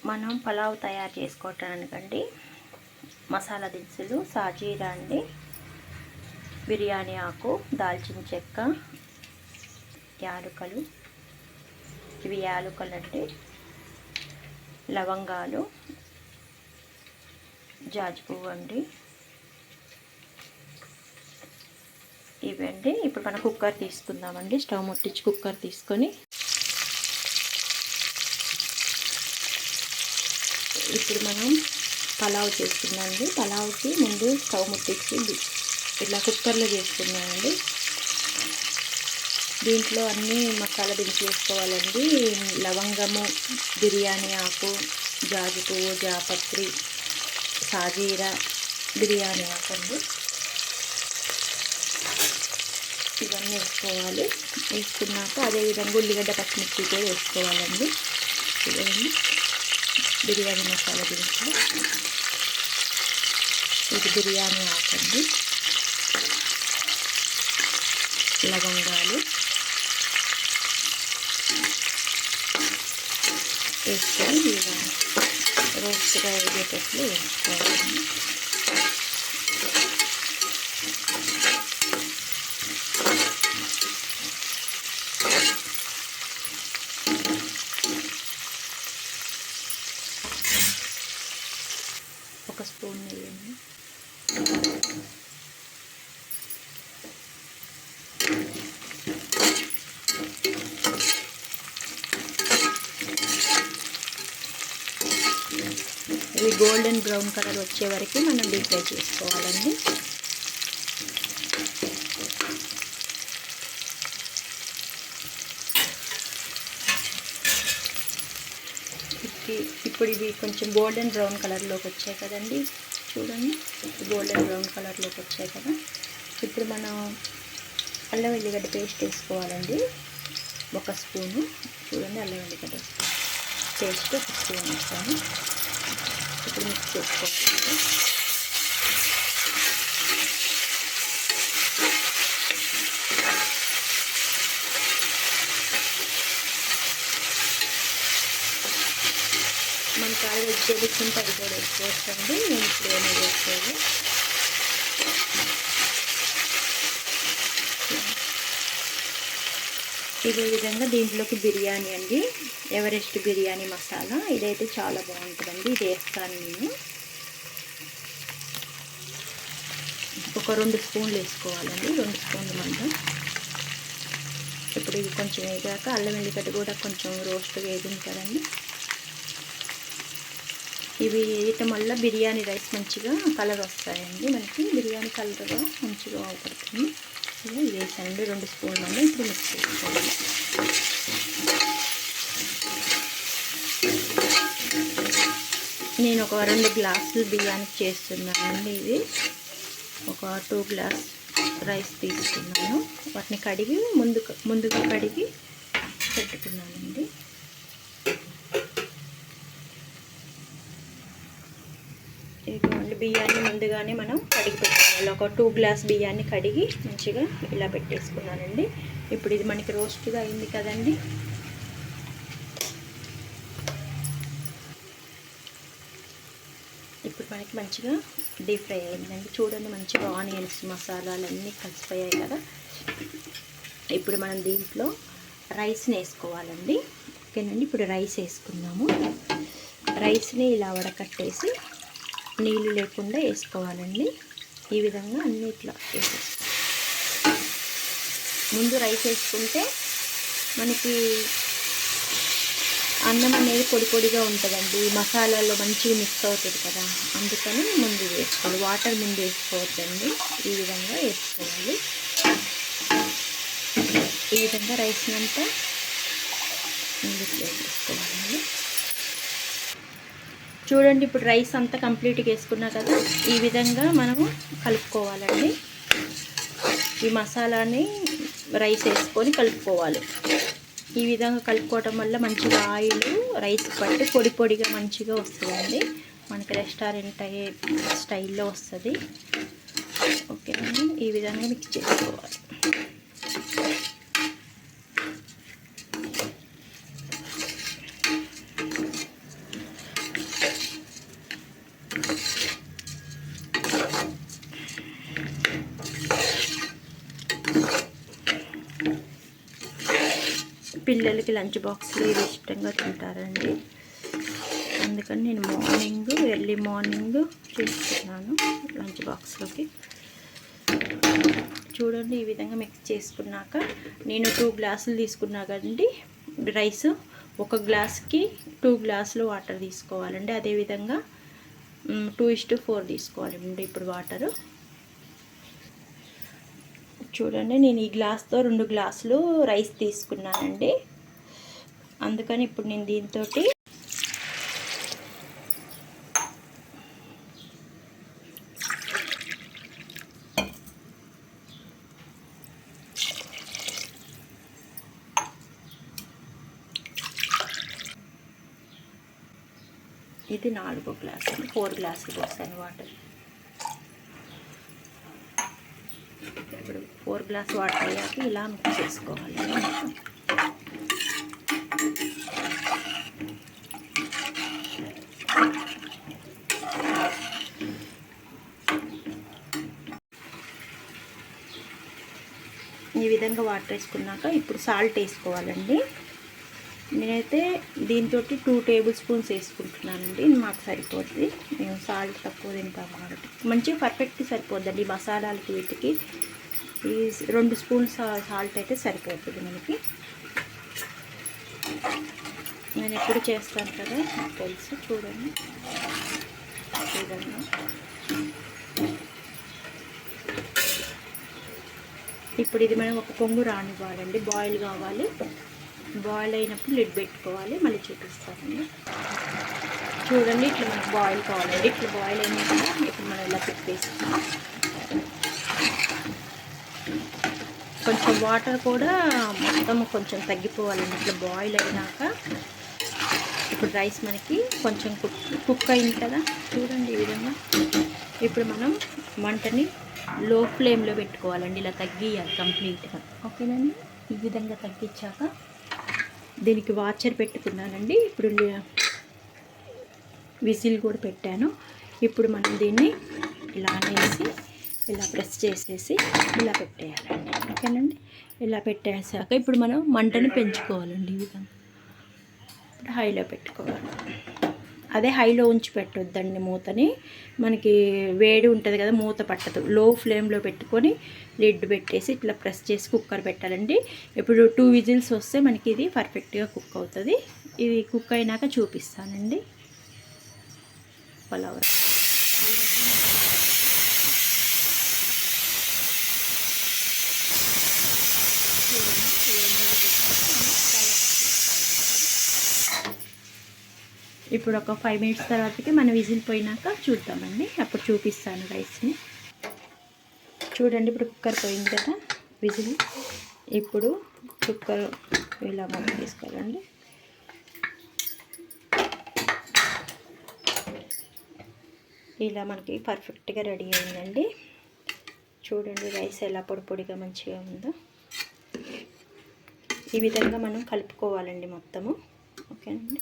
మనం పలావ్ తయారు చేసుకోవటానికండి మసాలా దినుసులు సాజీరా అండి, బిర్యానీ ఆకు, దాల్చిన చెక్క, యాలకులు, ఇవి యాలకులు అండి, లవంగాలు, జాజి పువ్వు అండి, ఇవండి. ఇప్పుడు మనం కుక్కర్ తీసుకుందామండి. స్టవ్ ముట్టించి కుక్కర్ తీసుకొని ఇప్పుడు మనం పలావ్ చేస్తున్నామండి. పలావ్కి ముందు స్టవ్ ముట్టించి ఇట్లా కుక్కర్లో చేసుకున్నామండి. దీంట్లో అన్నీ మసాలా దినుసులు వేసుకోవాలండి. లవంగము, బిర్యానీ ఆకు, జాజి పువ్వు, జాపత్రి, సాజీరా, బిర్యానీ ఆకు అండి, ఇవన్నీ వేసుకోవాలి. వేసుకున్నాక అదేవిధంగా ఉల్లిగడ్డ, పచ్చిమిర్చి కూడా వేసుకోవాలండి. ఇవన్నీ బిర్యానీ మసాలా దినుసులు, ఇది బిర్యానీ ఆకండి, లవంగాలు వేసుకొని ఇలా రోస్ట్గా అయ్యేటట్లు వేసుకోవాలండి. ఒక స్పూన్ నెయ్యి, ఇవి గోల్డెన్ బ్రౌన్ కలర్ వచ్చే వరకు మనం డీప్ ఫ్రై చేసుకోవాలండి. ఇప్పుడు ఇవి కొంచెం గోల్డెన్ బ్రౌన్ కలర్లోకి వచ్చాయి కదండి, చూడండి గోల్డెన్ బ్రౌన్ కలర్లోకి వచ్చాయి కదా. ఇప్పుడు మనం అల్లం వెల్లిగడ్డ పేస్ట్ వేసుకోవాలండి. ఒక స్పూను, చూడండి అల్లం వెల్లిగడ్డ పేస్ట్ ఒక స్పూన్ వేస్తాను. ఇప్పుడు మిక్స్ చేసుకోవాలి. మన కాడ వెజిటేబుల్స్ ఉంటే అది కూడా వేసుకోవచ్చండి. నేను ఇప్పుడు ఏమీ వేసుకోవాలి. ఇదే విధంగా దీంట్లోకి బిర్యానీ అండి, ఎవరెస్ట్ బిర్యానీ మసాలా, ఇదైతే చాలా బాగుంటుందండి. ఇది వేస్తాను నేను. ఒక 2 స్పూన్లు వేసుకోవాలండి, 2 స్పూన్లు మందం. ఇప్పుడు ఇది కొంచెం వేగాక అల్లం వెల్లిగడ్డ కూడా కొంచెం రోస్ట్గా వేగింది కదండి. ఇవి వేయటం వల్ల బిర్యానీ రైస్ మంచిగా కలర్ వస్తాయండి, మనకి బిర్యానీ కలర్గా మంచిగా అవపడుతుంది. ఇది వేసానండి 2 స్పూన్లు. ఇప్పుడు మిక్స్ చేసుకోవాలి. నేను ఒక 2 గ్లాసులు బిర్యానీ చేస్తున్నానండి. ఇది ఒక 2 గ్లాస్ రైస్ తీసుకున్నాను. వాటిని కడిగి ముందుగా కడిగి పెట్టుకున్నానండి. ఇదిగోండి బియ్యాన్ని ముందుగానే మనం కడిగి పెట్టుకోవాలి. ఒక 2 గ్లాస్ బియ్యాన్ని కడిగి మంచిగా ఇలా పెట్టేసుకున్నానండి. ఇప్పుడు ఇది మనకి రోస్ట్గా అయింది కదండి. ఇప్పుడు మనకి మంచిగా డీప్ ఫ్రై అయిందండి. చూడండి మంచిగా ఆనియన్స్ మసాలాలు అన్నీ కలిసిపోయాయి కదా. ఇప్పుడు మనం దీంట్లో రైస్ని వేసుకోవాలండి. ఓకేనండి, ఇప్పుడు రైస్ వేసుకుందాము. రైస్ని ఇలా వడకట్టేసి నీళ్ళు లేకుండా వేసుకోవాలండి. ఈ విధంగా అన్నీ ఇట్లా వేసేసుకోవాలి. ముందు రైస్ వేసుకుంటే మనకి అన్నం అనేది పొడి పొడిగా ఉంటుందండి, మసాలాలో మంచిగా మిక్స్ అవుతుంది కదా, అందుకని ముందు వేసుకోవాలి. వాటర్ ముందు వేసుకోవద్దండి, ఈ విధంగా వేసుకోవాలి. ఈ విధంగా రైస్ని అంతా ముందుకు వేసుకోవాలండి. చూడండి ఇప్పుడు రైస్ అంతా కంప్లీట్గా వేసుకున్నా కదా, ఈ విధంగా మనము కలుపుకోవాలండి. ఈ మసాలాని రైస్ వేసుకొని కలుపుకోవాలి. ఈ విధంగా కలుపుకోవటం వల్ల మంచిగా ఆయిల్ రైస్ పట్టి పొడి పొడిగా మంచిగా వస్తుందండి. మనకి రెస్టారెంట్ స్టైల్లో వస్తుంది. ఓకేనండి, ఈ విధంగా మిక్స్ చేసుకోవాలి. పిల్లలకి లంచ్ బాక్స్లో ఇవి ఇష్టంగా తింటారండి. అందుకని నేను ఎర్లీ మార్నింగ్ చేస్తున్నాను లంచ్ బాక్స్లోకి. చూడండి ఈ విధంగా మిక్స్ చేసుకున్నాక నేను 2 గ్లాసులు తీసుకున్నా కదండి రైస్. 1 గ్లాస్కి 2 గ్లాసులు వాటర్ తీసుకోవాలండి. అదేవిధంగా 2:4 తీసుకోవాలండి ఇప్పుడు వాటరు. చూడండి నేను ఈ గ్లాస్తో 2 గ్లాసులు రైస్ తీసుకున్నానండి. అందుకని ఇప్పుడు నేను దీంతో ఇది 4 గ్లాసులు 4 గ్లాసులు పోసాను వాటర్. ఇప్పుడు 4 గ్లాస్ వాటర్ అయ్యాక ఇలా మిక్స్ చేసుకోవాలి. ఈ విధంగా వాటర్ వేసుకున్నాక ఇప్పుడు సాల్ట్ వేసుకోవాలండి. నేనైతే దీంతో 2 టేబుల్ స్పూన్స్ వేసుకుంటున్నానండి. మాకు సరిపోద్ది, మేము సాల్ట్ తక్కువ తింటాం కాబట్టి. మంచిగా పర్ఫెక్ట్ సరిపోద్దండి మసాలాలకి వీటికి. ఈ 2 స్పూన్స్ సాల్ట్ అయితే సరిపోతుంది మనకి. నేను ఎప్పుడు చేస్తాను కదా నాకు తెలుసు. చూడండి ఈ విధంగా. ఇప్పుడు ఇది మనం ఒక పొంగు రానివ్వాలండి, బాయిల్ కావాలి. బాయిల్ అయినప్పుడు లిడ్ పెట్టుకోవాలి. మళ్ళీ చూపిస్తానండి. చూడండి ఇట్లా మనకు బాయిల్ కావాలండి. ఇట్లా బాయిల్ అయినాక ఇప్పుడు మనం ఇలా పెట్టేస్తాం. కొంచెం వాటర్ కూడా మొత్తం కొంచెం తగ్గిపోవాలండి ఇట్లా బాయిల్ అయినాక. ఇప్పుడు రైస్ మనకి కొంచెం కుక్ అయింది కదా, చూడండి ఈ విధంగా. ఇప్పుడు మనం మంటని లో ఫ్లేమ్లో పెట్టుకోవాలండి. ఇలా తగ్గియాలి కంప్లీట్గా. ఓకేనండి, ఈ విధంగా తగ్గించాక దీనికి వాచర్ పెట్టుకున్నానండి. ఇప్పుడు విజిల్ కూడా పెట్టాను. ఇప్పుడు మనం దీన్ని ఇలా అనేసి ఇలా ప్రెస్ చేసేసి ఇలా పెట్టేయాలండి. ఓకేనండి, ఇలా పెట్టేసాక ఇప్పుడు మనం మంటని పెంచుకోవాలండి. ఈ విధంగా ఇప్పుడు హైలో పెట్టుకోవాలి. అదే హైలో ఉంచి పెట్టొద్దండి మూతని, మనకి వేడి ఉంటుంది కదా, మూత పట్టదు. లో ఫ్లేమ్లో పెట్టుకొని లిడ్ పెట్టేసి ఇట్లా ప్రెస్ చేసి కుక్కర్ పెట్టాలండి. ఇప్పుడు 2 విజిల్స్ వస్తే మనకి ఇది పర్ఫెక్ట్గా కుక్ అవుతుంది. ఇది కుక్ అయినాక చూపిస్తానండి పలావ్. ఇప్పుడు ఒక 5 మినిట్స్ తర్వాతకి మన విజిల్ పోయినాక చూద్దామండి. అప్పుడు చూపిస్తాను రైస్ని. చూడండి ఇప్పుడు కుక్కర్ పోయింది కదా విజిల్. ఇప్పుడు కుక్కర్ ఇలా మనం తీసుకోవాలండి. ఇలా మనకి పర్ఫెక్ట్గా రెడీ అయిందండి. చూడండి రైస్ ఎలా పొడి పొడిగా మంచిగా ఉందో. ఈ విధంగా మనం కలుపుకోవాలండి మొత్తము. ఓకేనండి,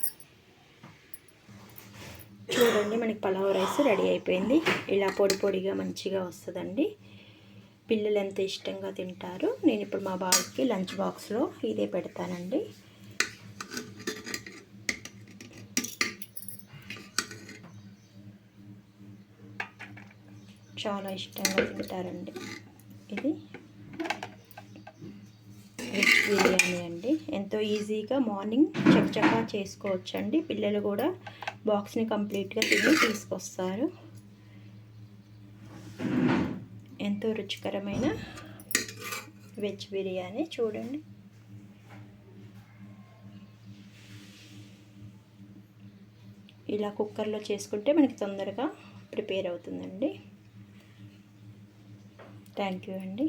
చూడండి మనకి పలావ్ రైస్ రెడీ అయిపోయింది. ఇలా పొడి పొడిగా మంచిగా వస్తుందండి. పిల్లలు ఎంత ఇష్టంగా తింటారు. నేను ఇప్పుడు మా బాబుకి లంచ్ బాక్స్లో ఇదే పెడతానండి. చాలా ఇష్టంగా తింటారండి. ఇది వెజ్ బిర్యానీ అండి. ఎంతో ఈజీగా మార్నింగ్ చకచకా చేసుకోవచ్చండి. పిల్లలు కూడా బాక్స్ని కంప్లీట్గా తిని తీసుకొస్తారు. ఎంతో రుచికరమైన వెజ్ బిర్యానీ. చూడండి ఇలా కుక్కర్లో చేసుకుంటే మనకి తొందరగా ప్రిపేర్ అవుతుందండి. థ్యాంక్ యూ అండి.